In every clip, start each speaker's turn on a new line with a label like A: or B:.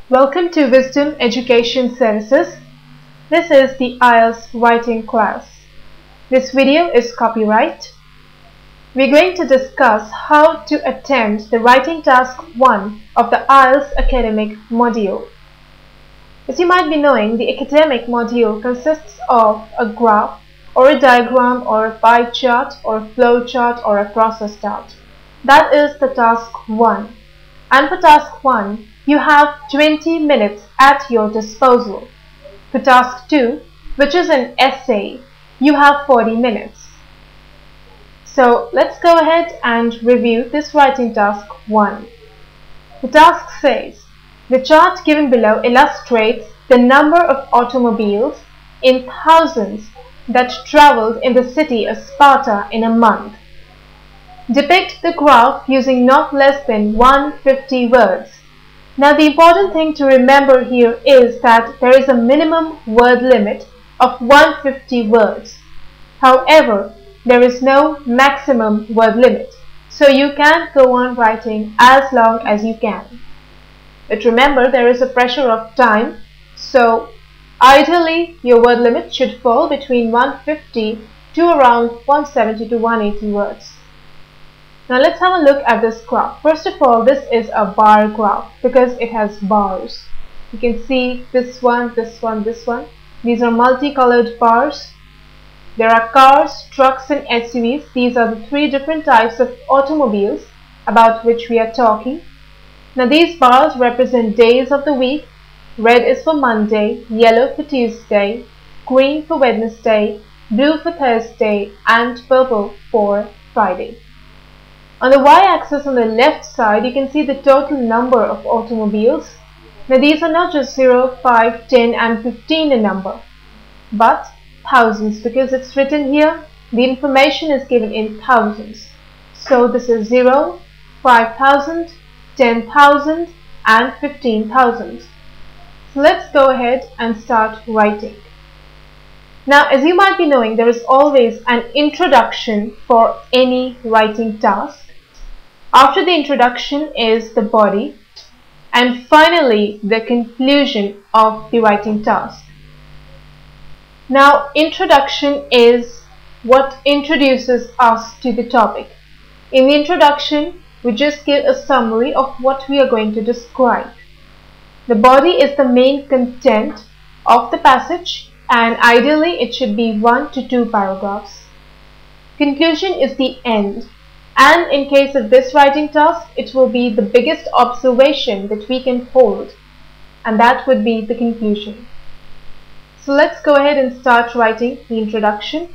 A: Welcome to Wisdom Education Services. This is the IELTS writing class. This video is copyright. We're going to discuss how to attempt the writing task 1 of the IELTS academic module. As you might be knowing, the academic module consists of a graph or a diagram or a pie chart or a flow chart or a process chart. That is the task 1. And for task 1, you have 20 minutes at your disposal. For task 2, which is an essay, you have 40 minutes. So let's go ahead and review this writing task 1. The task says, the chart given below illustrates the number of automobiles in thousands that traveled in the city of Sparta in a month. Depict the graph using not less than 150 words. Now the important thing to remember here is that there is a minimum word limit of 150 words. However, there is no maximum word limit, so you can go on writing as long as you can. But remember, there is a pressure of time, so ideally your word limit should fall between 150 to around 170 to 180 words. Now let's have a look at this graph. First of all, this is a bar graph because it has bars. You can see this one, this one, this one. These are multicolored bars. There are cars, trucks and SUVs. These are the three different types of automobiles about which we are talking. Now these bars represent days of the week. Red is for Monday, yellow for Tuesday, green for Wednesday, blue for Thursday and purple for Friday. On the y-axis on the left side, you can see the total number of automobiles. Now these are not just 0, 5, 10 and 15 in number, but thousands, because it's written here, the information is given in thousands. So this is 0, 5,000, 10,000 and 15,000. So let's go ahead and start writing. Now, as you might be knowing, there is always an introduction for any writing task. After the introduction is the body, and finally the conclusion of the writing task. Now, introduction is what introduces us to the topic. In the introduction, we just give a summary of what we are going to describe. The body is the main content of the passage, and ideally it should be 1 to 2 paragraphs. Conclusion is the end. And in case of this writing task, it will be the biggest observation that we can hold, and that would be the conclusion. So let's go ahead and start writing the introduction.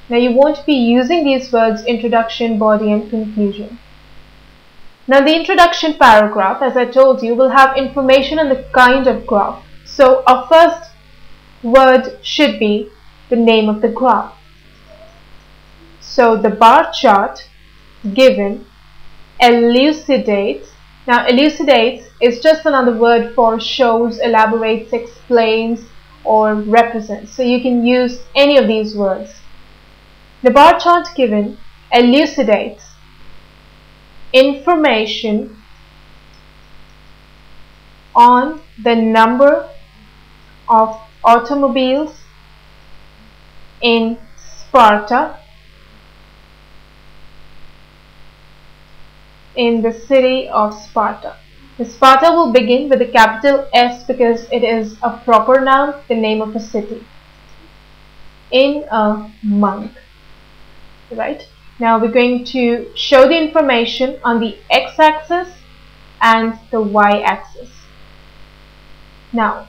A: Now you won't be using these words introduction, body and conclusion. Now the introduction paragraph, as I told you, will have information on the kind of graph. So our first word should be the name of the graph. So the bar chart given elucidates. Now elucidates is just another word for shows, elaborates, explains or represents. So you can use any of these words. The bar chart given elucidates information on the number of automobiles in Sparta, in the city of Sparta. The Sparta will begin with a capital S because it is a proper noun, the name of a city. In a month. Right? Now we're going to show the information on the x-axis and the y-axis. Now,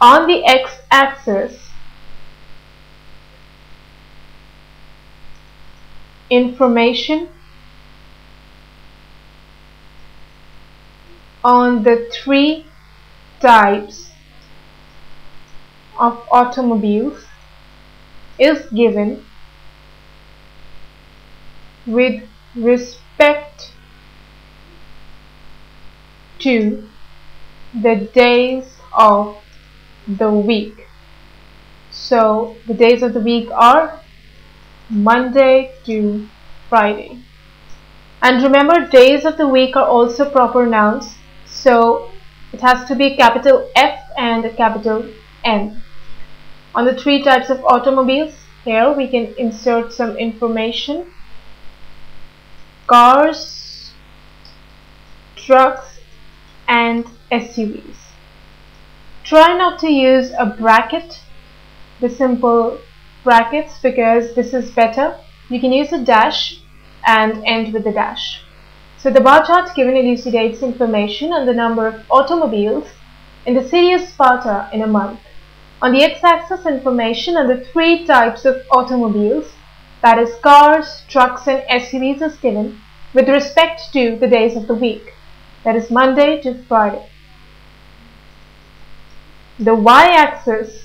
A: on the x-axis, information on the three types of automobiles is given with respect to the days of the week. So the days of the week are Monday to Friday. And remember, days of the week are also proper nouns. So It has to be capital F and a capital N. On the three types of automobiles, here we can insert some information. Cars, trucks, and SUVs. Try not to use a bracket, the simple brackets, because this is better. You can use a dash and end with a dash. So the bar chart given elucidates information on the number of automobiles in the city of Sparta in a month. On the x-axis, information on the three types of automobiles, that is cars, trucks, and SUVs, is given with respect to the days of the week, that is Monday to Friday. The y-axis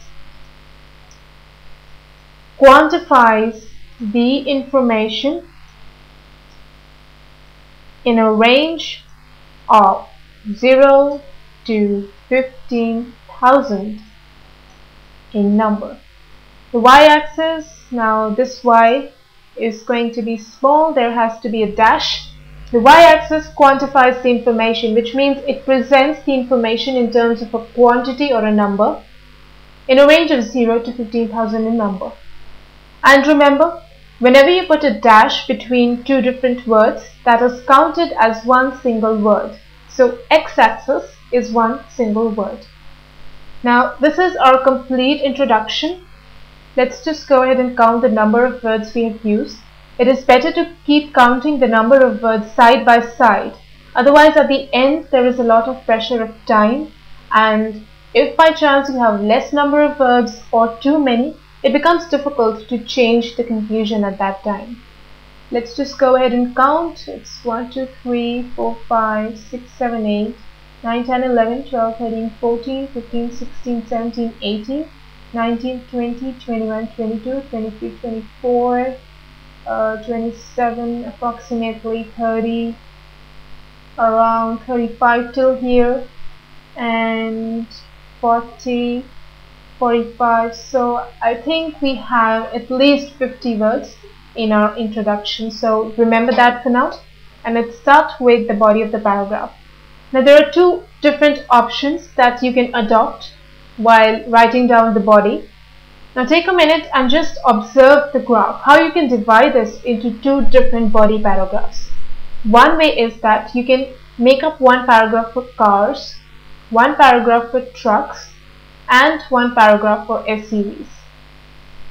A: quantifies the information in a range of 0 to 15,000 in number. The y-axis, now this y is going to be small, there has to be a dash. The y-axis quantifies the information, which means it presents the information in terms of a quantity or a number in a range of 0 to 15,000 in number. And remember, whenever you put a dash between two different words, that is counted as one single word. So x-axis is one single word. Now this is our complete introduction. Let's just go ahead and count the number of words we have used. It is better to keep counting the number of words side by side. Otherwise at the end there is a lot of pressure of time, and if by chance you have less number of words or too many, it becomes difficult to change the conclusion at that time. Let's just go ahead and count. It's 1, 2, 3, 4, 5, 6, 7, 8, 9, 10, 11, 12, 13, 14, 15, 16, 17, 18, 19, 20, 21, 22, 23, 24, 27, approximately 30, around 35 till here, and 40, 45. So I think we have at least 50 words in our introduction. So remember that for now, and let's start with the body of the paragraph. Now there are two different options that you can adopt while writing down the body. Now take a minute and just observe the graph, how you can divide this into two different body paragraphs. One way is that you can make up one paragraph for cars, one paragraph for trucks, and one paragraph for SUVs.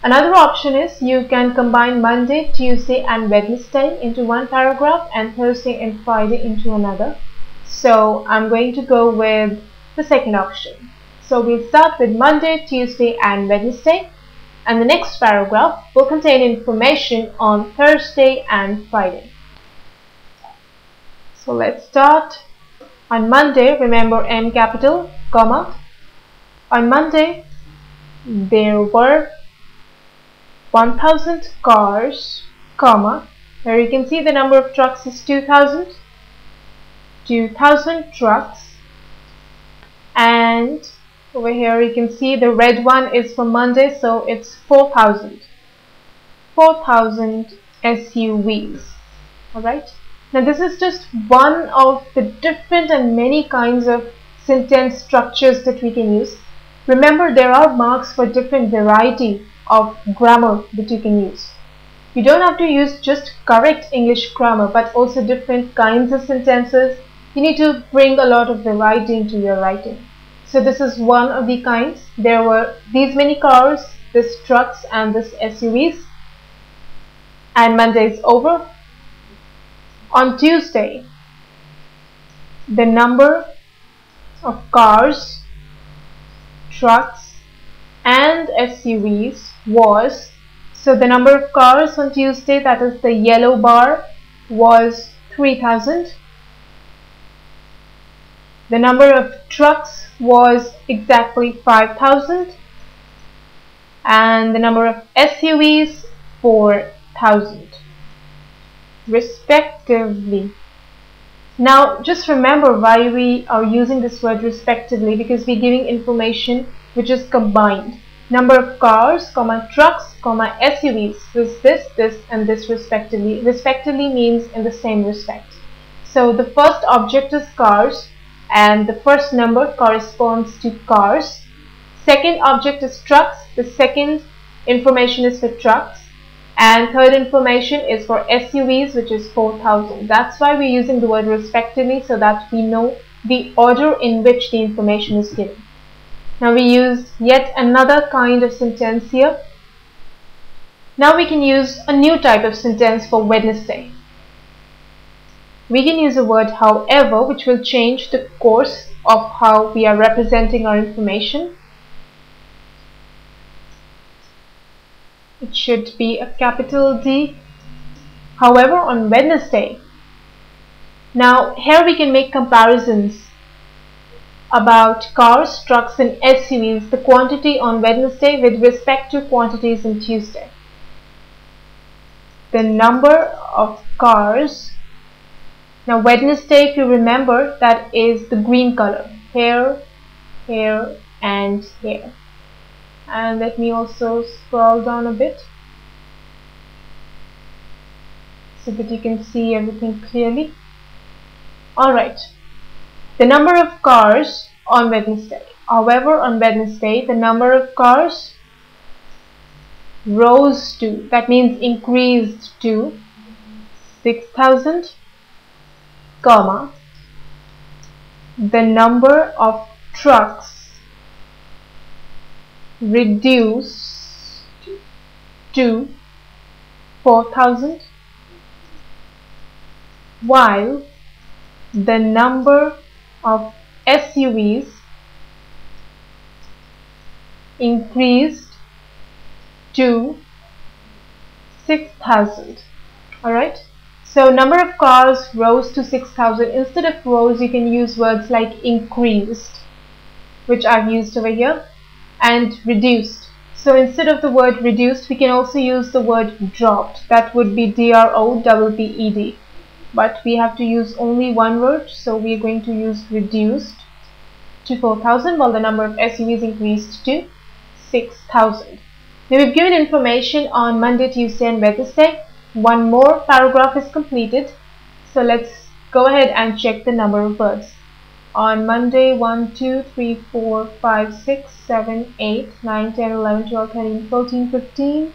A: Another option is you can combine Monday, Tuesday, and Wednesday into one paragraph and Thursday and Friday into another. So I'm going to go with the second option. So we'll start with Monday, Tuesday, and Wednesday, and the next paragraph will contain information on Thursday and Friday. So let's start. On Monday, remember M capital, comma. On Monday, there were 1,000 cars, comma. Here you can see the number of trucks is 2,000. 2,000 trucks, and over here you can see the red one is for Monday, so it's 4,000. 4,000 SUVs. Alright. Now this is just one of the different and many kinds of sentence structures that we can use. Remember, there are marks for different variety of grammar that you can use. You don't have to use just correct English grammar, but also different kinds of sentences. You need to bring a lot of variety into your writing. So this is one of the kinds. There were these many cars, this trucks, and this SUVs. And Monday is over. On Tuesday, the number of cars, trucks, and SUVs was, so the number of cars on Tuesday, that is the yellow bar, was 3,000. The number of trucks was exactly 5,000, and the number of SUVs 4,000 respectively. Now just remember why we are using this word respectively, because we're giving information which is combined. Number of cars, comma, trucks, comma, SUVs was this, and this respectively. Respectively means in the same respect. So the first object is cars, and the first number corresponds to cars. Second object is trucks. The second information is for trucks, and third information is for SUVs, which is 4,000. That's why we're using the word respectively, so that we know the order in which the information is given. Now we use yet another kind of sentence here. Now we can use a new type of sentence for Wednesday. We can use the word however, which will change the course of how we are representing our information. It should be a capital D. However, on Wednesday. Now here we can make comparisons about cars, trucks and SUVs, the quantity on Wednesday with respect to quantities on Tuesday. The number of cars. Now Wednesday, if you remember, that is the green color. Here, here and here. And let me also scroll down a bit so that you can see everything clearly. Alright, the number of cars on Wednesday. However, on Wednesday, the number of cars rose to, that means increased to 6,000, comma, the number of trucks reduced to 4,000, while the number of SUVs increased to 6,000. Alright, so number of cars rose to 6,000. Instead of rose, you can use words like increased, which I've used over here, and reduced. So instead of the word reduced, we can also use the word dropped. That would be D-R-O-P-P-E-D. But we have to use only one word, so we are going to use reduced to 4,000, while the number of SUVs increased to 6,000. Now we've given information on Monday, Tuesday and Wednesday. One more paragraph is completed. So let's go ahead and check the number of words. On Monday, 1, 2, 3, 4, 5, 6, 7, 8, 9, 10, 11, 12, 13, 14, 15.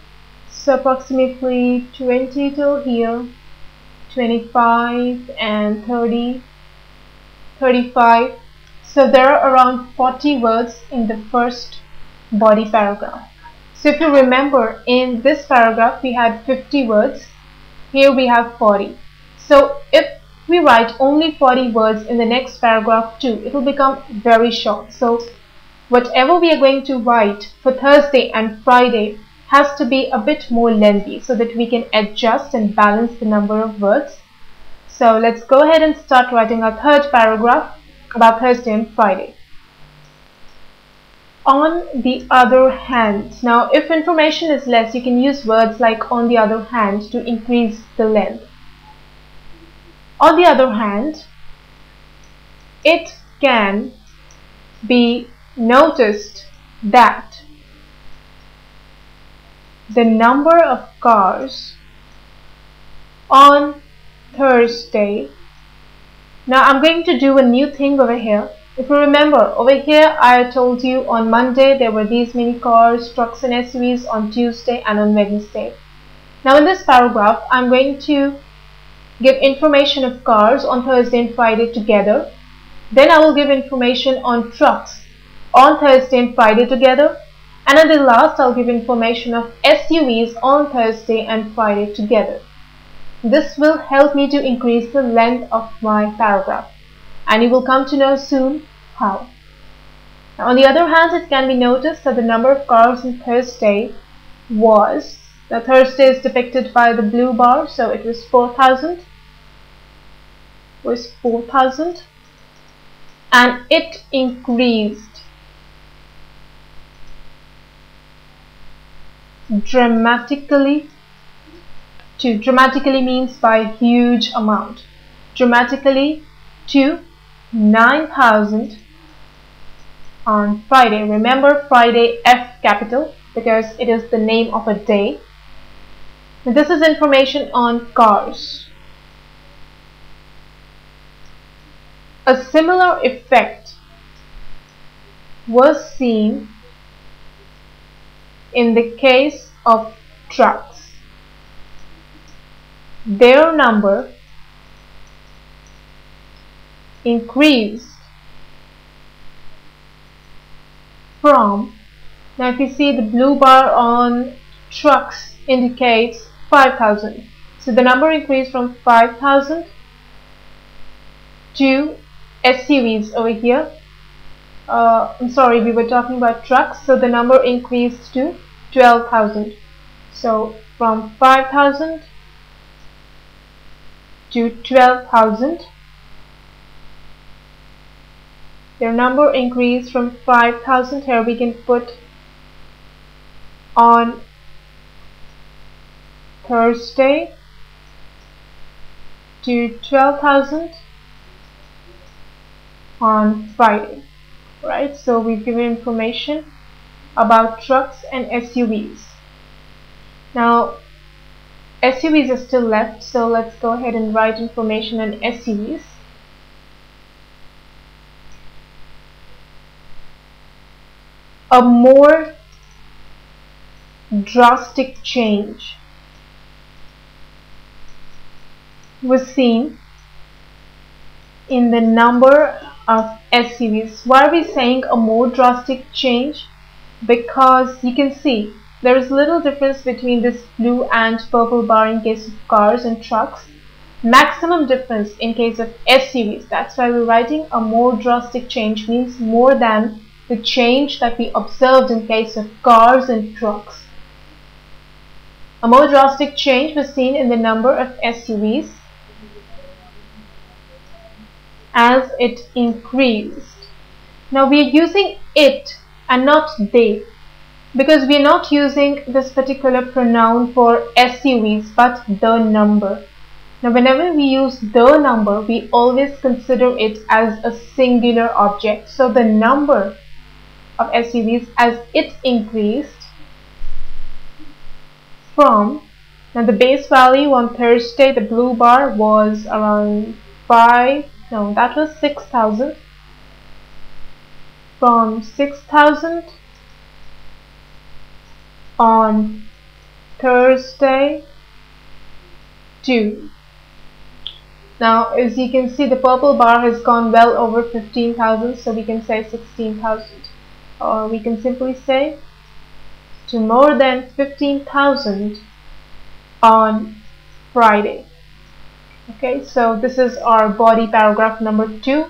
A: So approximately 20 till here, 25 and 30, 35. So there are around 40 words in the first body paragraph. So if you remember, in this paragraph we had 50 words. Here we have 40. So if we write only 40 words in the next paragraph too, it will become very short. So whatever we are going to write for Thursday and Friday has to be a bit more lengthy so that we can adjust and balance the number of words. So let's go ahead and start writing our third paragraph about Thursday and Friday. On the other hand. Now if information is less, you can use words like on the other hand to increase the length. On the other hand, it can be noticed that the number of cars on Thursday. Now I'm going to do a new thing over here. If you remember, over here I told you on Monday there were these many cars, trucks and SUVs, on Tuesday and on Wednesday. Now in this paragraph I'm going to give information of cars on Thursday and Friday together. Then I will give information on trucks on Thursday and Friday together. And at the last I'll give information of SUVs on Thursday and Friday together. This will help me to increase the length of my paragraph, and you will come to know soon how. Now, on the other hand, it can be noticed that the number of cars on Thursday was, the Thursday is depicted by the blue bar, so it was 4,000, and it increased dramatically. Dramatically means by huge amount. Dramatically to 9,000 on Friday. Remember Friday, F capital, because it is the name of a day. And this is information on cars. A similar effect was seen in the case of trucks. Their number increased from, now if you see the blue bar on trucks indicates 5,000. So the number increased from 5,000 to SUVs over here. I'm sorry, we were talking about trucks, so the number increased to 12,000. So from 5,000 to 12,000, their number increased from 5,000. Here we can put on Thursday to 12,000 on Friday. Right, so we've given information about trucks and SUVs. Now SUVs are still left, so let's go ahead and write information on SUVs. A more drastic change was seen in the number of SUVs. Why are we saying a more drastic change? Because you can see there is little difference between this blue and purple bar in case of cars and trucks. Maximum difference in case of SUVs. That's why we're writing a more drastic change, means more than the change that we observed in case of cars and trucks. A more drastic change was seen in the number of SUVs as it increased. Now we are using it and not they, because we are not using this particular pronoun for SUVs but the number. Now whenever we use the number, we always consider it as a singular object. So the number of SUVs as it increased from, now the base value on Thursday, the blue bar, was around 6,000. From 6,000 on Thursday to, now as you can see the purple bar has gone well over 15,000, so we can say 16,000, or we can simply say to more than 15,000 on Friday. Okay, so this is our body paragraph number 2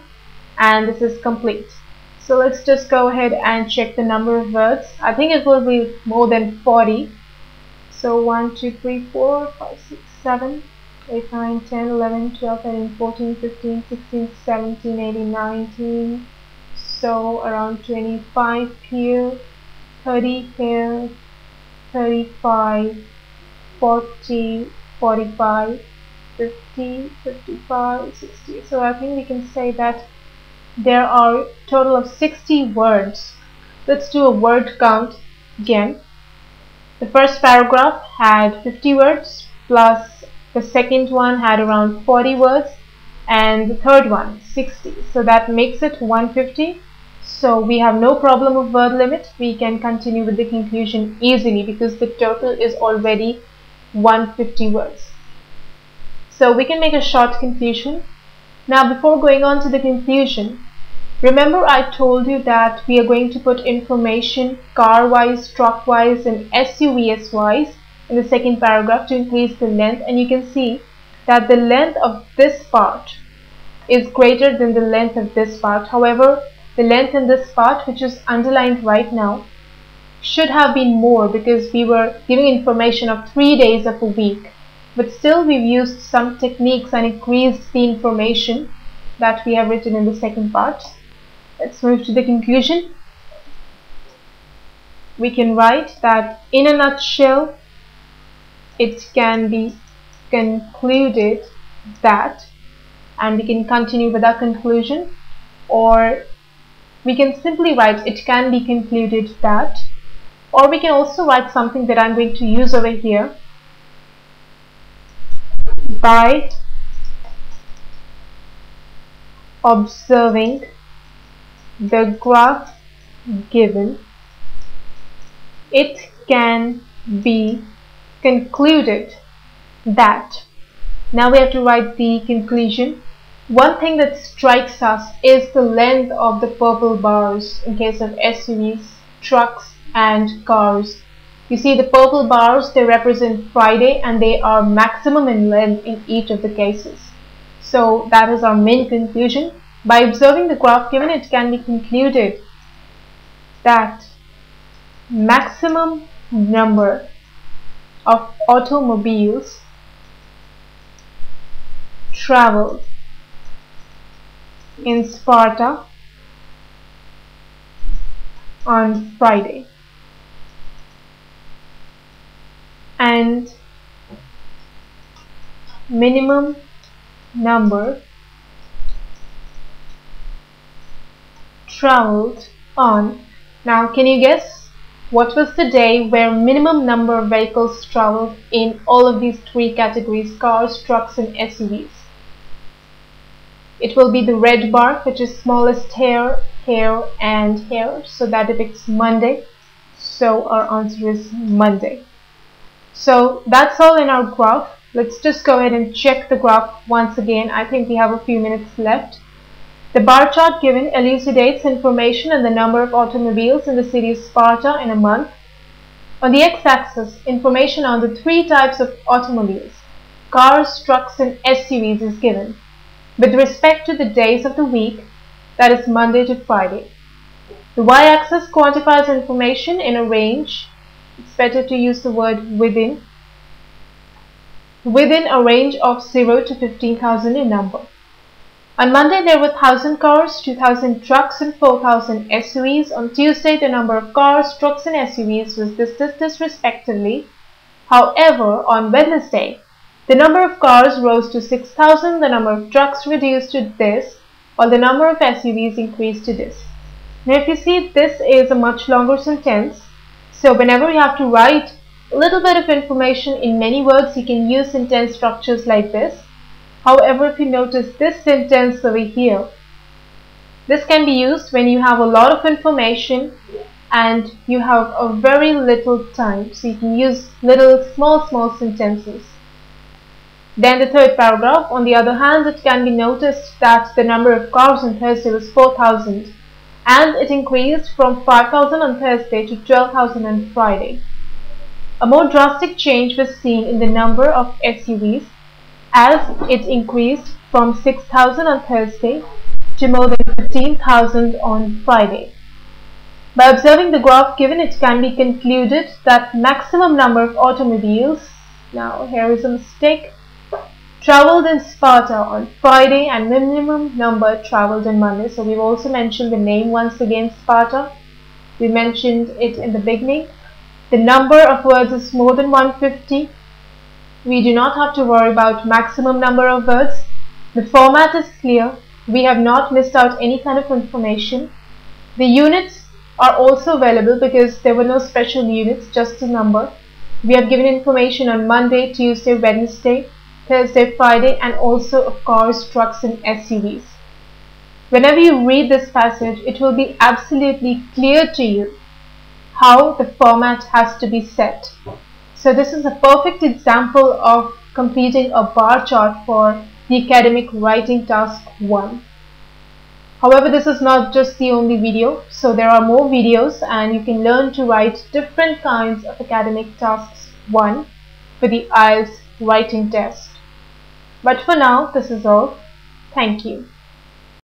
A: and this is complete. So let's just go ahead and check the number of words. I think it will be more than 40. So 1, 2, 3, 4, 5, 6, 7, 8, 9, 10, 11, 12, 13, 14, 15, 16, 17, 18, 19. So around 25 here, 30 here, 35, 40, 45, 50, 55, 60. So I think we can say that there are a total of 60 words. Let's do a word count again. The first paragraph had 50 words, plus the second one had around 40 words, and the third one 60. So that makes it 150. So we have no problem of word limit. We can continue with the conclusion easily because the total is already 150 words. So we can make a short conclusion. Now before going on to the conclusion, remember I told you that we are going to put information car wise, truck wise and SUVs wise in the second paragraph to increase the length, and you can see that the length of this part is greater than the length of this part. However, the length in this part, which is underlined right now, should have been more because we were giving information of 3 days of a week. But still we've used some techniques and increased the information that we have written in the second part. Let's move to the conclusion. We can write that in a nutshell, it can be concluded that, and we can continue with our conclusion, or we can simply write it can be concluded that, or we can also write something that I'm going to use over here. By observing the graph given, it can be concluded that. Now we have to write the conclusion. One thing that strikes us is the length of the purple bars in case of SUVs, trucks and cars. You see the purple bars, they represent Friday and they are maximum in length in each of the cases. So that is our main conclusion. By observing the graph given, it can be concluded that maximum number of automobiles traveled in Sparta on Friday and minimum number traveled on. Now can you guess what was the day where minimum number of vehicles traveled in all of these three categories, cars, trucks and SUVs? It will be the red bar, which is smallest hair, hair and hair, so that depicts Monday. So our answer is Monday. So that's all in our graph. Let's just go ahead and check the graph once again. I think we have a few minutes left. The bar chart given elucidates information on the number of automobiles in the city of Sparta in a month. On the x-axis, information on the three types of automobiles, cars, trucks and SUVs is given, with respect to the days of the week, that is Monday to Friday. The y-axis quantifies information in a range. It's better to use the word within a range of 0 to 15,000 in number. On Monday there were 1,000 cars, 2,000 trucks and 4,000 SUVs. On Tuesday the number of cars, trucks and SUVs was this respectively. However, on Wednesday the number of cars rose to 6,000, the number of trucks reduced to this, while the number of SUVs increased to this. Now if you see, this is a much longer sentence, so whenever you have to write a little bit of information in many words, you can use sentence structures like this. However, if you notice this sentence over here, this can be used when you have a lot of information and you have a very little time, so you can use little small sentences. Then the third paragraph, on the other hand, it can be noticed that the number of cars on Thursday was 4,000 and it increased from 5,000 on Thursday to 12,000 on Friday. A more drastic change was seen in the number of SUVs as it increased from 6,000 on Thursday to more than 15,000 on Friday. By observing the graph given, it can be concluded that maximum number of automobiles, now here is a mistake, traveled in Sparta on Friday and minimum number traveled on Monday. So we've also mentioned the name once again, Sparta. We mentioned it in the beginning. The number of words is more than 150. We do not have to worry about maximum number of words. The format is clear. We have not missed out any kind of information. The units are also available because there were no special units, just a number. We have given information on Monday, Tuesday, Wednesday, Thursday, Friday, and also of course trucks and SUVs. Whenever you read this passage, it will be absolutely clear to you how the format has to be set. So this is a perfect example of completing a bar chart for the academic writing task 1. However, this is not just the only video, so there are more videos and you can learn to write different kinds of academic tasks 1 for the IELTS writing test. But for now, this is all. Thank you.